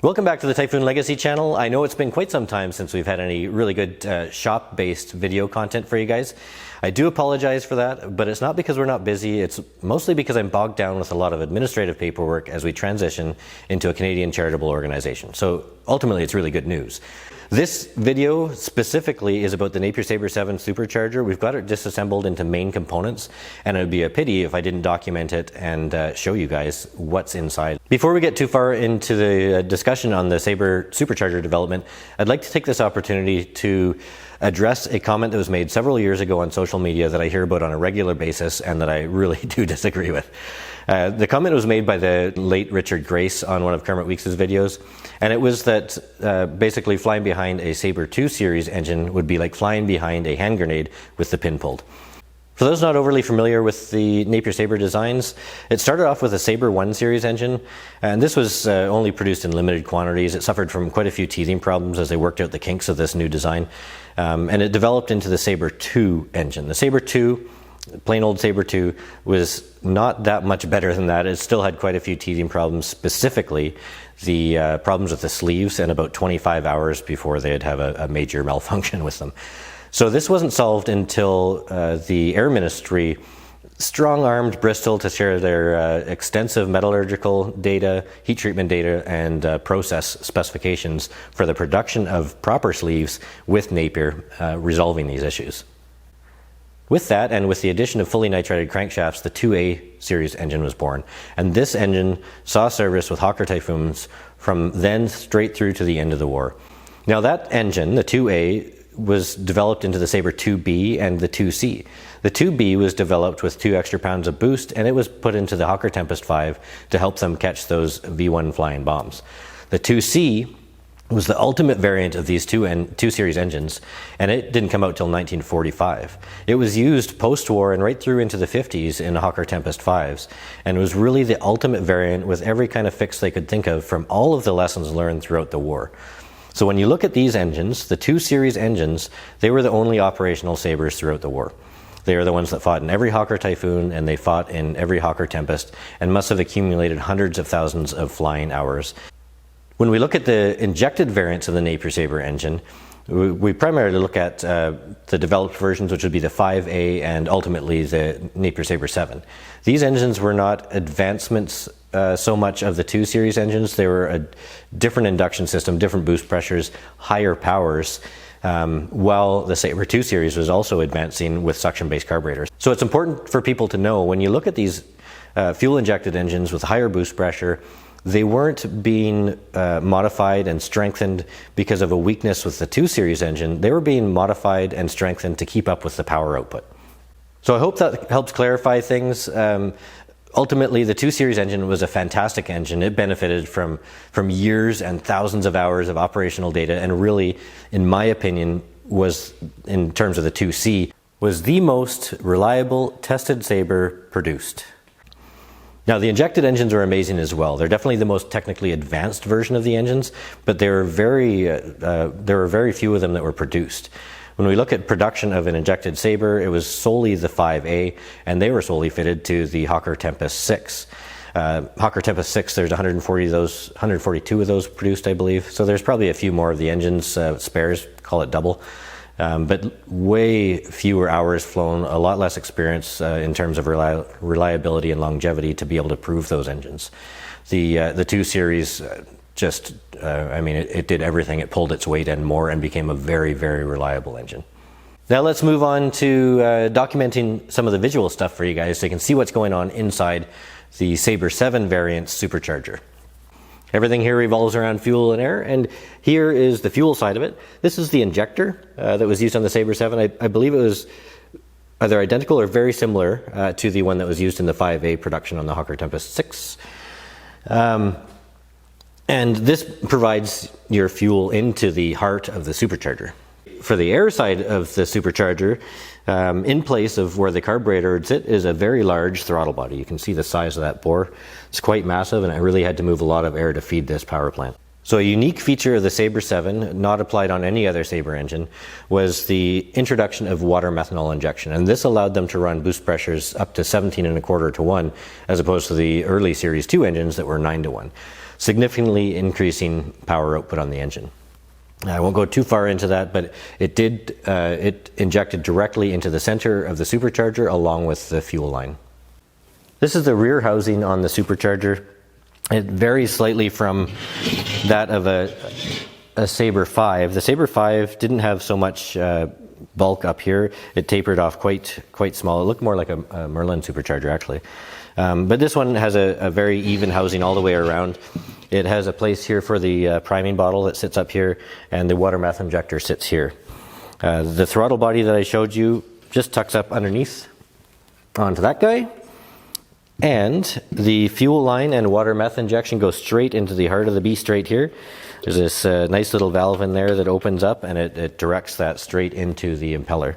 Welcome back to the Typhoon Legacy channel. I know it's been quite some time since we've had any really good shop-based video content for you guys. I do apologize for that, but it's not because we're not busy. It's mostly because I'm bogged down with a lot of administrative paperwork as we transition into a Canadian charitable organization. So ultimately, it's really good news. This video specifically is about the Napier Saber VII Supercharger. We've got it disassembled into main components, and it would be a pity if I didn't document it and show you guys what's inside. Before we get too far into the discussion on the Saber Supercharger development, I'd like to take this opportunity to address a comment that was made several years ago on social media that I hear about on a regular basis and that I really do disagree with. The comment was made by the late Richard Grace on one of Kermit Weeks' videos, and it was that basically flying behind a Sabre II series engine would be like flying behind a hand grenade with the pin pulled. For those not overly familiar with the Napier Saber designs, it started off with a Sabre I series engine, and this was only produced in limited quantities. It suffered from quite a few teething problems as they worked out the kinks of this new design, and it developed into the Sabre II engine. The Sabre II, plain old Sabre II, was not that much better than that. It still had quite a few teething problems, specifically the problems with the sleeves, and about 25 hours before they'd have a major malfunction with them. So this wasn't solved until the Air Ministry strong-armed Bristol to share their extensive metallurgical data, heat treatment data, and process specifications for the production of proper sleeves with Napier, resolving these issues. With that, and with the addition of fully nitrated crankshafts, the 2A series engine was born. And this engine saw service with Hawker Typhoons from then straight through to the end of the war. Now that engine, the 2A, was developed into the Sabre 2B and the 2C. The 2B was developed with 2 extra pounds of boost, and it was put into the Hawker Tempest 5 to help them catch those V1 flying bombs. The 2C was the ultimate variant of these two series engines, and it didn't come out till 1945. It was used post-war and right through into the 50s in Hawker Tempest 5s, and it was really the ultimate variant with every kind of fix they could think of from all of the lessons learned throughout the war. So when you look at these engines, the 2 series engines, they were the only operational Sabres throughout the war. They are the ones that fought in every Hawker Typhoon, and they fought in every Hawker Tempest, and must have accumulated hundreds of thousands of flying hours. When we look at the injected variants of the Napier Saber engine, we primarily look at the developed versions, which would be the 5A and ultimately the Napier Saber VII. These engines were not advancements so much of the 2 series engines. They were a different induction system, different boost pressures, higher powers, while the Sabre II series was also advancing with suction-based carburetors. So it's important for people to know, when you look at these fuel-injected engines with higher boost pressure, they weren't being modified and strengthened because of a weakness with the 2 series engine. They were being modified and strengthened to keep up with the power output. So I hope that helps clarify things. Ultimately, the 2 series engine was a fantastic engine. It benefited from years and thousands of hours of operational data, and really, in my opinion, was, in terms of the 2C, was the most reliable tested Sabre produced. Now, the injected engines are amazing as well. They're definitely the most technically advanced version of the engines, but there were very few of them that were produced. When we look at production of an injected Sabre, it was solely the 5A, and they were solely fitted to the Hawker Tempest 6. Hawker Tempest 6, there's 142 of those produced, I believe. So there's probably a few more of the engines spares, call it double. But way fewer hours flown, a lot less experience in terms of reliability and longevity to be able to prove those engines. The 2 series it did everything. It pulled its weight and more, and became a very, very reliable engine. Now let's move on to documenting some of the visual stuff for you guys so you can see what's going on inside the Sabre VII variant Supercharger. Everything here revolves around fuel and air, and here is the fuel side of it. This is the injector that was used on the Sabre VII. I believe it was either identical or very similar to the one that was used in the 5A production on the Hawker Tempest 6. And this provides your fuel into the heart of the supercharger. For the air side of the supercharger, in place of where the carburetor would sit is a very large throttle body. You can see the size of that bore. It's quite massive, and I really had to move a lot of air to feed this power plant. So a unique feature of the Sabre VII, not applied on any other Sabre engine, was the introduction of water methanol injection. And this allowed them to run boost pressures up to 17 1/4 to 1, as opposed to the early Series 2 engines that were 9 to 1. significantly increasing power output on the engine. I won't go too far into that, but it injected directly into the center of the supercharger along with the fuel line. This is the rear housing on the supercharger. It varies slightly from that of a Sabre V. The Sabre V didn't have so much bulk up here. It tapered off quite small. It looked more like a Merlin supercharger actually. But this one has a very even housing all the way around. It has a place here for the priming bottle that sits up here, and the water meth injector sits here. The throttle body that I showed you just tucks up underneath onto that guy. And the fuel line and water meth injection goes straight into the heart of the beast right here. There's this nice little valve in there that opens up, and it directs that straight into the impeller.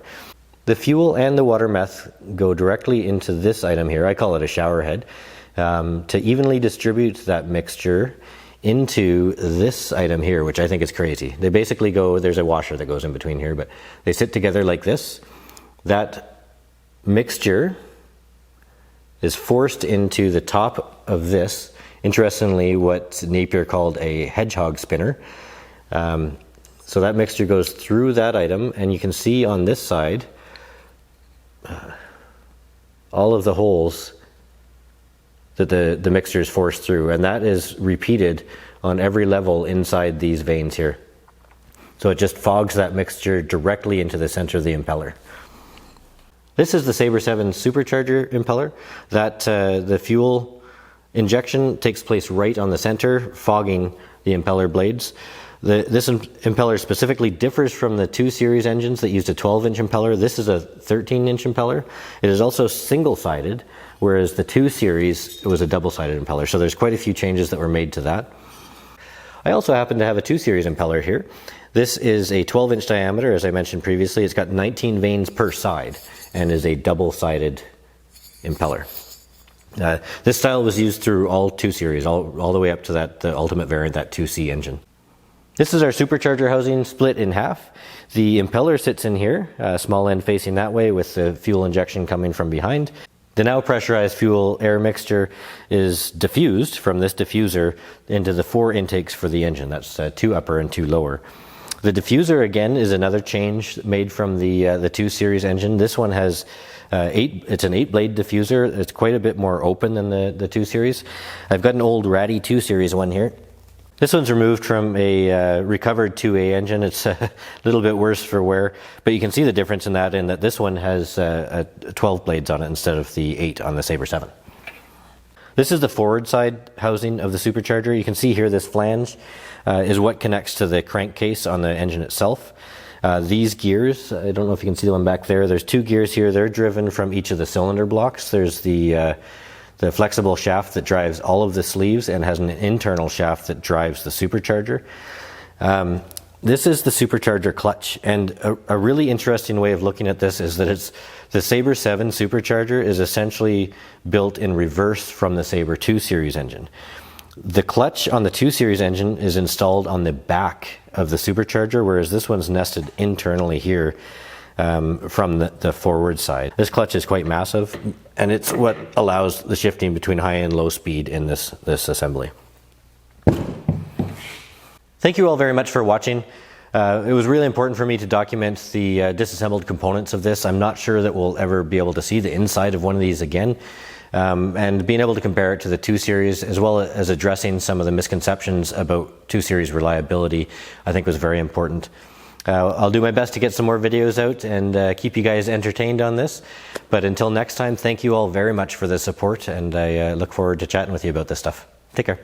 The fuel and the water meth go directly into this item here. I call it a shower head, to evenly distribute that mixture into this item here, which I think is crazy. They basically go, there's a washer that goes in between here, but they sit together like this. That mixture is forced into the top of this. Interestingly, what Napier called a hedgehog spinner. So that mixture goes through that item, and you can see on this side all of the holes that the mixture is forced through, and that is repeated on every level inside these vanes here. So it just fogs that mixture directly into the center of the impeller. This is the Sabre VII supercharger impeller. That the fuel injection takes place right on the center, fogging the impeller blades. This impeller specifically differs from the 2 Series engines that used a 12-inch impeller. This is a 13-inch impeller. It is also single-sided, whereas the 2 Series, it was a double-sided impeller. So there's quite a few changes that were made to that. I also happen to have a 2 Series impeller here. This is a 12-inch diameter, as I mentioned previously. It's got 19 vanes per side and is a double-sided impeller. This style was used through all 2 Series, all the way up to the ultimate variant, that 2C engine. This is our supercharger housing split in half. The impeller sits in here, small end facing that way with the fuel injection coming from behind. The now pressurized fuel air mixture is diffused from this diffuser into the 4 intakes for the engine. That's 2 upper and 2 lower. The diffuser, again, is another change made from the 2 Series engine. This one has it's an 8-blade diffuser. It's quite a bit more open than the 2 Series. I've got an old ratty 2 Series one here. This one's removed from a recovered 2A engine. It's a little bit worse for wear, but you can see the difference in that this one has 12 blades on it instead of the 8 on the Sabre VII. This is the forward side housing of the supercharger. You can see here this flange is what connects to the crankcase on the engine itself. These gears, I don't know if you can see the one back there, there's 2 gears here. They're driven from each of the cylinder blocks. There's the flexible shaft that drives all of the sleeves and has an internal shaft that drives the supercharger. This is the supercharger clutch, and a really interesting way of looking at this is that the Sabre VII supercharger is essentially built in reverse from the Sabre 2 Series engine. The clutch on the 2 Series engine is installed on the back of the supercharger, whereas this one's nested internally here from the forward side. This clutch is quite massive, and it's what allows the shifting between high and low speed in this assembly. Thank you all very much for watching. It was really important for me to document the disassembled components of this. I'm not sure that we'll ever be able to see the inside of one of these again. And being able to compare it to the 2 Series, as well as addressing some of the misconceptions about 2 Series reliability, I think was very important. I'll do my best to get some more videos out and keep you guys entertained on this. But until next time, thank you all very much for the support, and I look forward to chatting with you about this stuff. Take care.